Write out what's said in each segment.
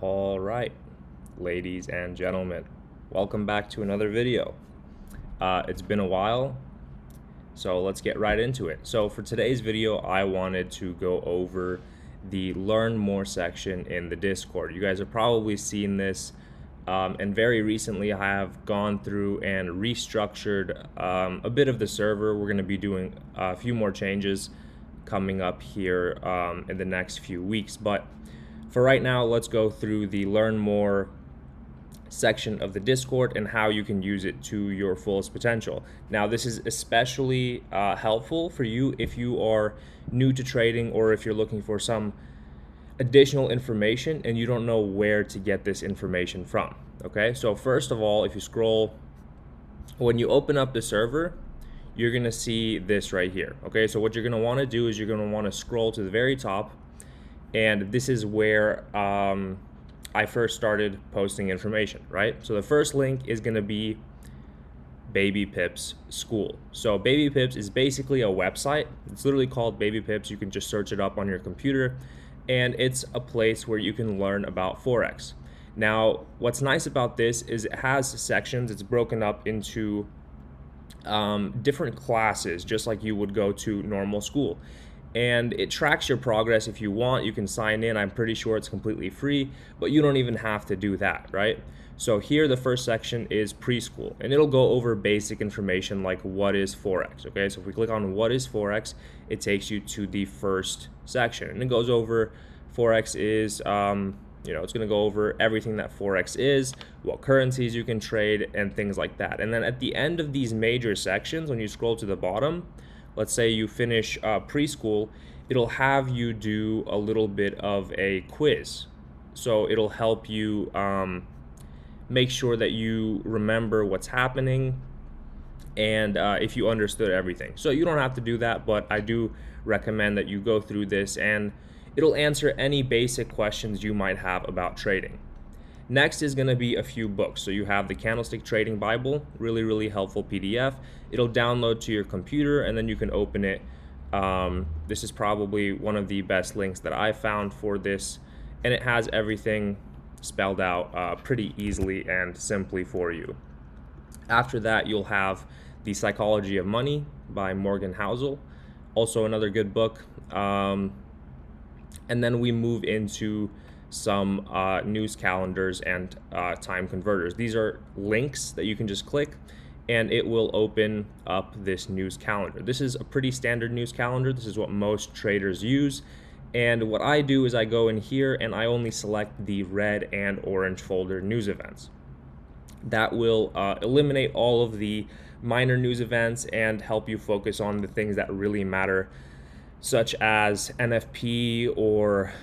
All right, ladies and gentlemen, welcome back to another video. It's been a while, so let's get right into it. So for today's video, I wanted to go over the Learn More section in the Discord. You guys have probably seen this, and very recently I have gone through and restructured a bit of the server. We're going to be doing a few more changes coming up here in the next few weeks, but for right now, let's go through the Learn More section of the Discord and how you can use it to your fullest potential. Now, this is especially helpful for you if you are new to trading or if you're looking for some additional information and you don't know where to get this information from. Okay, so first of all, if you scroll, when you open up the server, you're gonna see this right here. Okay, so what you're gonna want to do is you're gonna want to scroll to the very top, and this is where I first started posting information, right? So the first link is going to be Baby Pips School. So Baby Pips is basically a website. It's literally called Baby Pips. You can just search it up on your computer, and it's a place where you can learn about Forex. Now, what's nice about this is it has sections. It's broken up into different classes, just like you would go to normal school. And it tracks your progress. If you want, you can sign in. I'm pretty sure it's completely free, but you don't even have to do that, right? So here, the first section is preschool, and it'll go over basic information like what is Forex, okay? So if we click on what is Forex, it takes you to the first section, and it goes over Forex is, it's going to go over everything that Forex is, what currencies you can trade, and things like that. And then at the end of these major sections, when you scroll to the bottom, let's say you finish preschool, it'll have you do a little bit of a quiz. So it'll help you make sure that you remember what's happening and if you understood everything. So you don't have to do that, but I do recommend that you go through this, and it'll answer any basic questions you might have about trading. Next is going to be a few books. So you have the Candlestick Trading Bible, really helpful PDF. It'll download to your computer, and then you can open it. This is probably one of the best links that I found for this, and it has everything spelled out pretty easily and simply for you. After that, you'll have The Psychology of Money by Morgan Housel, also another good book. And then we move into some news calendars and time converters. These are links that you can just click, and it will open up this news calendar. This is a pretty standard news calendar. This is what most traders use. And what I do is I go in here and I only select the red and orange folder news events. That will eliminate all of the minor news events and help you focus on the things that really matter, such as NFP or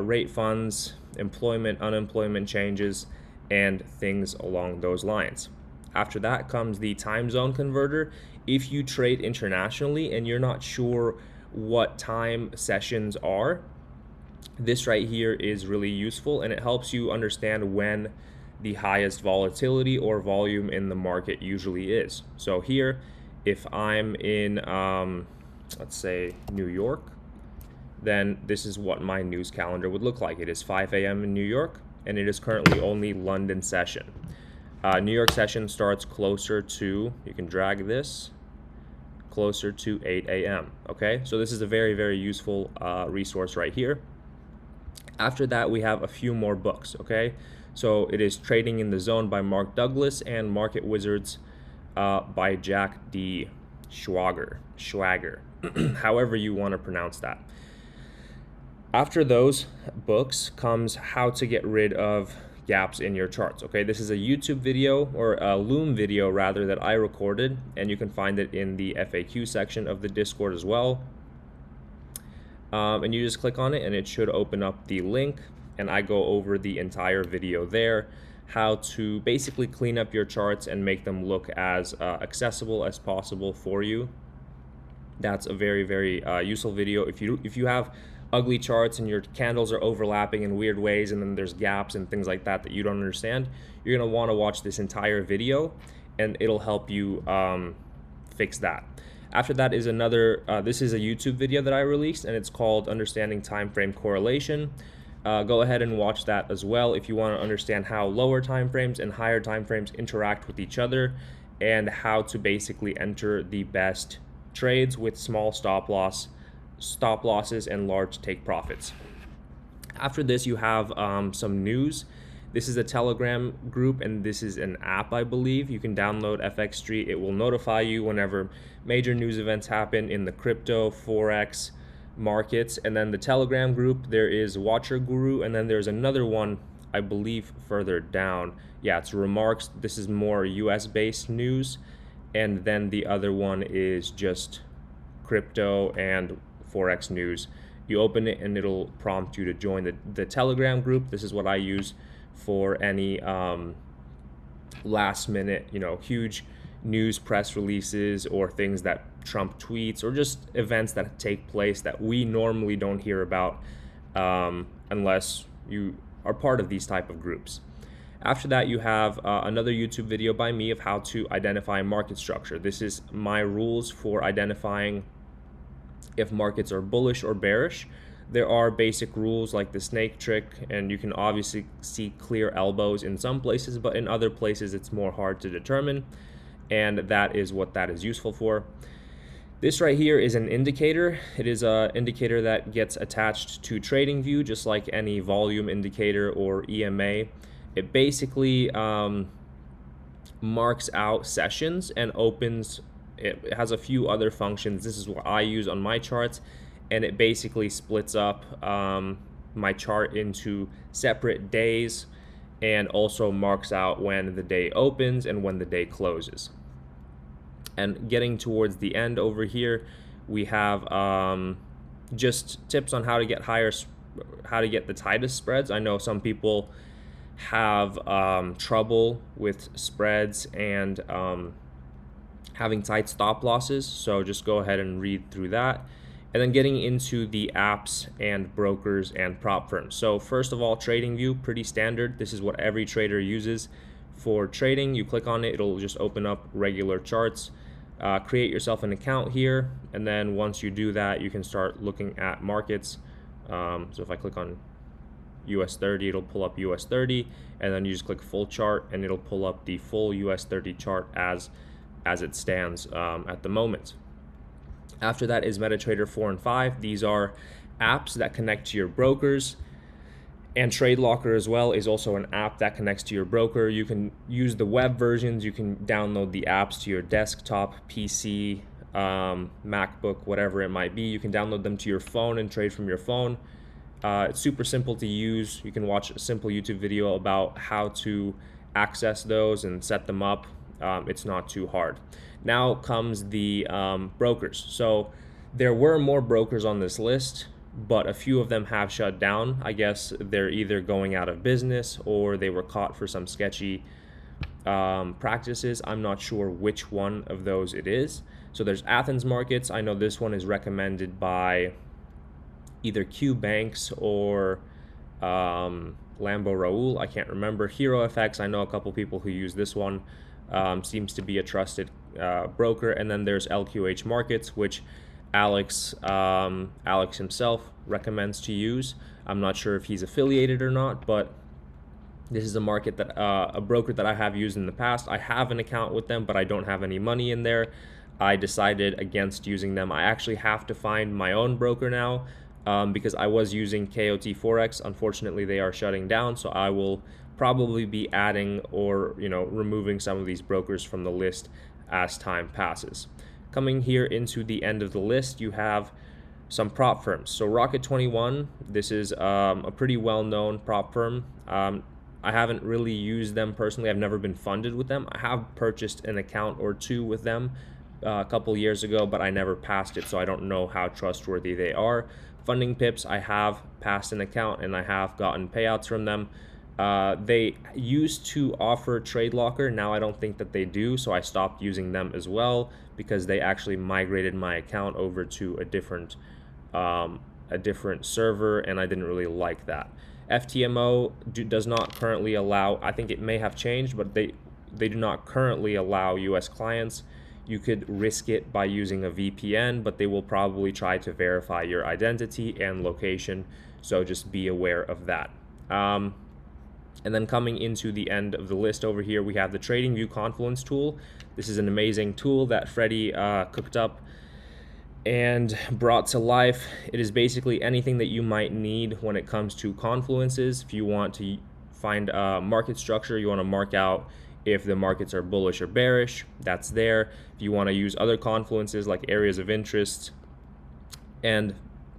rate funds, employment, unemployment changes, and things along those lines. After that comes the time zone converter. If you trade internationally and you're not sure what time sessions are, this right here is really useful, and it helps you understand when the highest volatility or volume in the market usually is. So here, if I'm in let's say New York, then this is what my news calendar would look like. It is 5 a.m. in New York, and it is currently only London session. New York session starts closer to, you can drag this, closer to 8 a.m. Okay, so this is a very useful resource right here. After that, we have a few more books, okay? So it is Trading in the Zone by Mark Douglas and Market Wizards by Jack D. Schwager, however you want to pronounce that. After those books comes How to Get Rid of Gaps in Your Charts. Okay, this is a YouTube video, or a Loom video rather, that I recorded, and you can find it in the FAQ section of the Discord as well. And you just click on it and it should open up the link, and I go over the entire video there, how to basically clean up your charts and make them look as accessible as possible for you. That's a very useful video. If you have ugly charts and your candles are overlapping in weird ways, and then there's gaps and things like that you don't understand, you're going to want to watch this entire video, and it'll help you fix that. After that is another, this is a YouTube video that I released, and it's called Understanding Time Frame Correlation. Go ahead and watch that as well if you want to understand how lower time frames and higher time frames interact with each other, and how to basically enter the best trades with small stop losses and large take profits. After this, you have some news. This is a Telegram group, and this is an app, I believe. You can download FX Street. It will notify you whenever major news events happen in the crypto, Forex markets. And then the Telegram group, there is Watcher Guru, and then there's another one, I believe, further down. Yeah, it's Remarks. This is more US-based news. And then the other one is just crypto and Forex news. You open it and it'll prompt you to join the Telegram group. This is what I use for any last minute, huge news press releases or things that Trump tweets, or just events that take place that we normally don't hear about unless you are part of these type of groups. After that, you have another YouTube video by me of how to identify market structure. This is my rules for identifying if markets are bullish or bearish. There are basic rules like the snake trick, and you can obviously see clear elbows in some places, but in other places it's more hard to determine, and that is what that is useful for. This right here is an indicator. It is an indicator that gets attached to TradingView, just like any volume indicator or EMA. It basically marks out sessions and opens. It has a few other functions. This is what I use on my charts, and it basically splits up my chart into separate days, and also marks out when the day opens and when the day closes. And getting towards the end over here, we have just tips on how to get the tightest spreads. I know some people have trouble with spreads and having tight stop losses, so just go ahead and read through that. And then getting into the apps and brokers and prop firms. So first of all, TradingView, pretty standard. This is what every trader uses for trading. You click on it, it'll just open up regular charts. Create yourself an account here, and then once you do that, you can start looking at markets. So if I click on US 30, it'll pull up US 30, and then you just click full chart and it'll pull up the full US 30 chart as it stands at the moment. After that is MetaTrader 4 and 5. These are apps that connect to your brokers, and TradeLocker as well is also an app that connects to your broker. You can use the web versions. You can download the apps to your desktop, PC, MacBook, whatever it might be. You can download them to your phone and trade from your phone. It's super simple to use. You can watch a simple YouTube video about how to access those and set them up. It's not too hard. Now comes the brokers. So there were more brokers on this list, but a few of them have shut down. I guess they're either going out of business or they were caught for some sketchy practices. I'm not sure which one of those it is. So there's Athens Markets. I know this one is recommended by either Q Banks or Lambo Raul. I can't remember. Hero FX, I know a couple people who use this one. Seems to be a trusted broker. And then there's LQH Markets, which Alex himself recommends to use. I'm not sure if he's affiliated or not, but this is a market that a broker that I have used in the past. I have an account with them, but I don't have any money in there. I decided against using them. I actually have to find my own broker now because I was using KOT Forex. Unfortunately, they are shutting down, so I will probably be adding or removing some of these brokers from the list as time passes. Coming here into the end of the list, you have some prop firms. So Rocket 21, this is a pretty well-known prop firm. I haven't really used them personally. I've never been funded with them. I have purchased an account or two with them a couple years ago, but I never passed it, so I don't know how trustworthy they are. Funding Pips, I have passed an account and I have gotten payouts from them. They used to offer TradeLocker. Now I don't think that they do, so I stopped using them as well because they actually migrated my account over to a different server, and I didn't really like that. FTMO does not currently allow, I think it may have changed, but they do not currently allow US clients. You could risk it by using a VPN, but they will probably try to verify your identity and location So just be aware of that. And then coming into the end of the list over here, we have the TradingView Confluence tool. This is an amazing tool that Freddie cooked up and brought to life. It is basically anything that you might need when it comes to confluences. If you want to find a market structure, you want to mark out if the markets are bullish or bearish, that's there. If you want to use other confluences like areas of interest and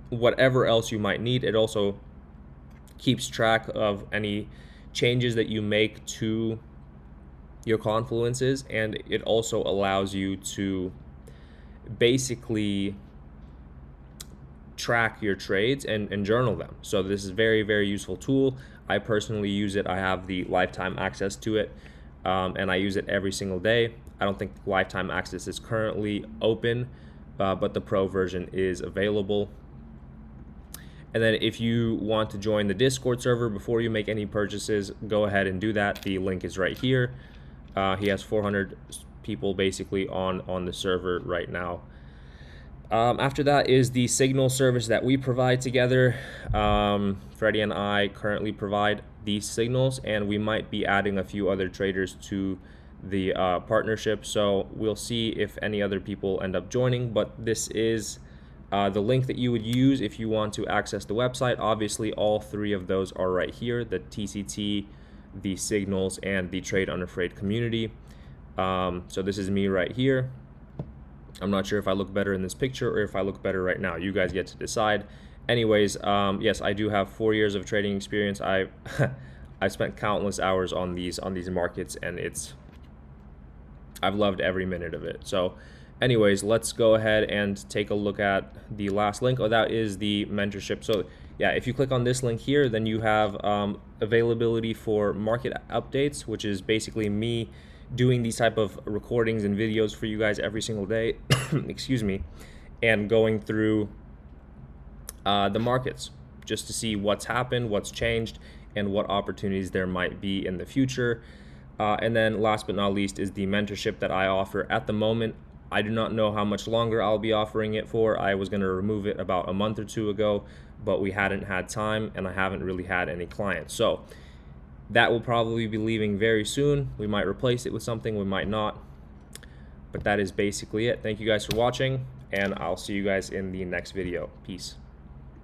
whatever else you might need, it also keeps track of any changes that you make to your confluences, and it also allows you to basically track your trades and journal them. So this is very, very useful tool. I personally use it. I have the lifetime access to it, and I use it every single day. I don't think lifetime access is currently open, but the pro version is available. And then if you want to join the Discord server before you make any purchases, go ahead and do that. The link is right here. He has 400 people basically on the server right now. After that is the Signal service that we provide together. Freddie and I currently provide these signals, and we might be adding a few other traders to the partnership. So we'll see if any other people end up joining, but this is the link that you would use if you want to access the website. Obviously, all three of those are right here: the TCT, the Signals, and the Trade Unafraid community. So this is me right here. I'm not sure if I look better in this picture or if I look better right now. You guys get to decide. Anyways, yes, I do have 4 years of trading experience. I spent countless hours on these markets, and I've loved every minute of it. So anyways, let's go ahead and take a look at the last link. Oh, that is the mentorship. So yeah, if you click on this link here, then you have availability for market updates, which is basically me doing these type of recordings and videos for you guys every single day, excuse me, and going through the markets just to see what's happened, what's changed, and what opportunities there might be in the future. And then last but not least is the mentorship that I offer at the moment. I do not know how much longer I'll be offering it for. I was going to remove it about a month or two ago, but we hadn't had time, and I haven't really had any clients. So that will probably be leaving very soon. We might replace it with something, we might not. But that is basically it. Thank you guys for watching, and I'll see you guys in the next video. Peace.